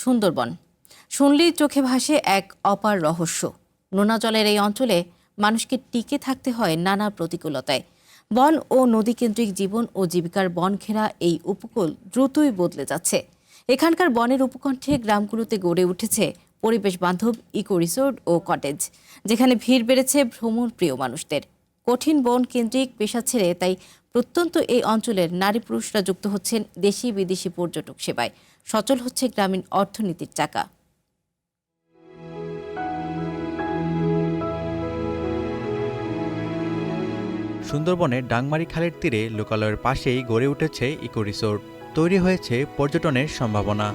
সুন্দরবন শুনলেই চোখে ভাসে এক অপার রহস্য। নোনা জলের এই অঞ্চলে মানুষকে টিকে থাকতে হয় নানা প্রতিকূলতায়। বন ও নদী কেন্দ্রিক জীবন ও জীবিকার বন ঘেরা এই উপকূল দ্রুতই বদলে যাচ্ছে। এখানকার বনের উপকণ্ঠে গ্রামগুলোতে গড়ে উঠেছে পরিবেশ বান্ধব ইকো রিসোর্ট ও কটেজ, যেখানে ভিড় বেড়েছে ভ্রমণ প্রিয় মানুষদের। কঠিন বন কেন্দ্রিক পেশা ছেড়ে তাই প্রত্যন্ত এই অঞ্চলের নারী পুরুষরা যুক্ত হচ্ছেন দেশি বিদেশি পর্যটক সেবায়। সচল হচ্ছে গ্রামীণ অর্থনীতির চাকা। সুন্দরবনের ডাংমারি খালের তীরে লোকালয়ের পাশেই গড়ে উঠেছে ইকো রিসোর্ট। তৈরি হয়েছে পর্যটনের সম্ভাবনা।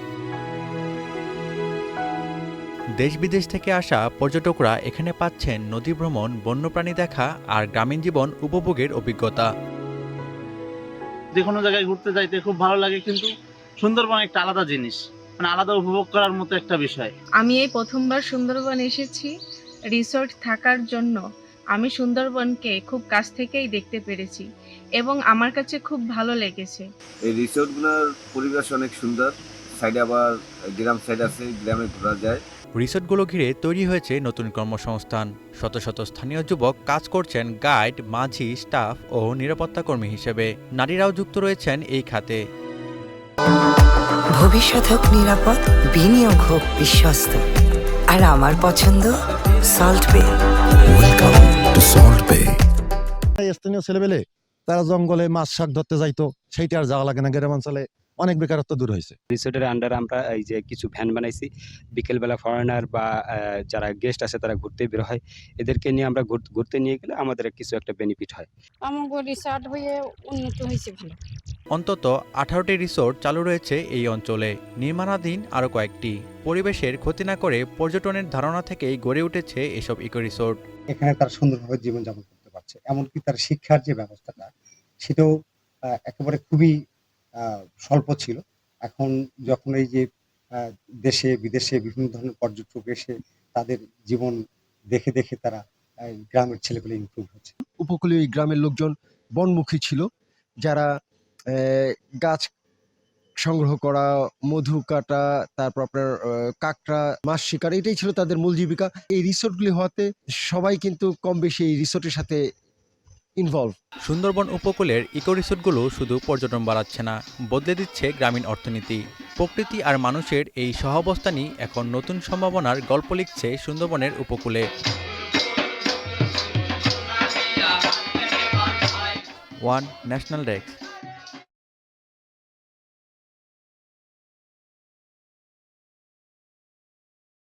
দেশ বিদেশ থেকে আসা পর্যটকরা এখানে পাচ্ছেন নদী ভ্রমণ, বন্যপ্রাণী দেখা আর গ্রামীণ জীবন উপভোগের অভিজ্ঞতা। যে কোনো জায়গায় ঘুরতে যাইতে খুব ভালো লাগে, কিন্তু সুন্দরবন একটা আলাদা জিনিস, মানে আলাদা উপভোগ করার মতো একটা বিষয়। আমি এই প্রথমবার সুন্দরবন এসেছি রিসোর্ট থাকার জন্য। আমি সুন্দরবনকে খুব কাছ থেকেই দেখতে পেরেছি এবং আমার কাছে খুব ভালো লেগেছে। এই রিসোর্টগুলোর পরিবেশ অনেক সুন্দর, সাইডে আবার গ্রাম সাইড আছে, গ্রামে ঘোরা যায়। রিসোর্টগুলো ঘিরে তৈরি হয়েছে নতুন কর্মসংস্থান। শত শত স্থানীয় যুবক কাজ করছেন গাইড, মাঝি, স্টাফ ও নিরাপত্তা কর্মী হিসেবে। নারীরাও যুক্ত রয়েছেন এই খাতে। ভবিষ্যৎ হোক নিরাপদ, বিনিয়োগ হোক বিশ্বস্ত, আর আমার পছন্দ সল্ট বে। ওয়েলকাম টু সল্ট বে। স্থানীয় ছেলেবেলে তারা জঙ্গলে মাছ শাক ধরতে যাইতো, সেইটা আর যাওয়া লাগে না। গ্রামাঞ্চলে অনেক বেকারত্ব দূর হয়েছে। রিসোর্টের আন্ডারে আমরা এই যে কিছু ভ্যান বানাইছি, বিকেলবেলা ফরেনার বা যারা গেস্ট আছে তারা ঘুরতে বের হয়, এদেরকে নিয়ে আমরা ঘুরতে নিয়ে গেলে আমাদের কিছু একটা বেনিফিট হয়। আমাদের রিসোর্ট হয়ে উন্নত হয়েছে ভালো। অন্তত 18টি রিসোর্ট চালু রয়েছে এই অঞ্চলে, নির্মাণাধীন আরও কয়েকটি। পরিবেশের ক্ষতি না করে পর্যটনের ধারণা থেকেই গড়ে উঠেছে এসব ইকো রিসোর্ট। এখানে তার সুন্দরভাবে জীবনযাপন করতে পারছে, এমনকি তার শিক্ষার যে ব্যবস্থাটা সেটাও একেবারে খুবই স্বল্প ছিল। এখন যখন এই যে দেশে বিদেশে বিভিন্ন ধরনের পর্যটক এসে তাদের জীবন দেখে দেখে তারা গ্রামের ছেলেপেলে ইমপ্রুভ হচ্ছে। উপকূলীয় এই গ্রামের লোকজন বনমুখী ছিল, যারা গাছ সংগ্রহ করা, মধু কাটা, তারপর আপনার কাঁকড়া, মাছ শিকার, এটাই ছিল তাদের মূল জীবিকা। এই রিসোর্টগুলি হওয়াতে সবাই কিন্তু কম বেশি এই রিসোর্টের সাথে ইনভলভ। সুন্দরবন উপকূলের ইকো রিসোর্টগুলো শুধু পর্যটন বাড়াচ্ছে না, বদলে দিচ্ছে গ্রামীণ অর্থনীতি। প্রকৃতি আর মানুষের এই সহাবস্থানই এখন নতুন সম্ভাবনার গল্প লিখছে সুন্দরবনের উপকূলে। One national desk.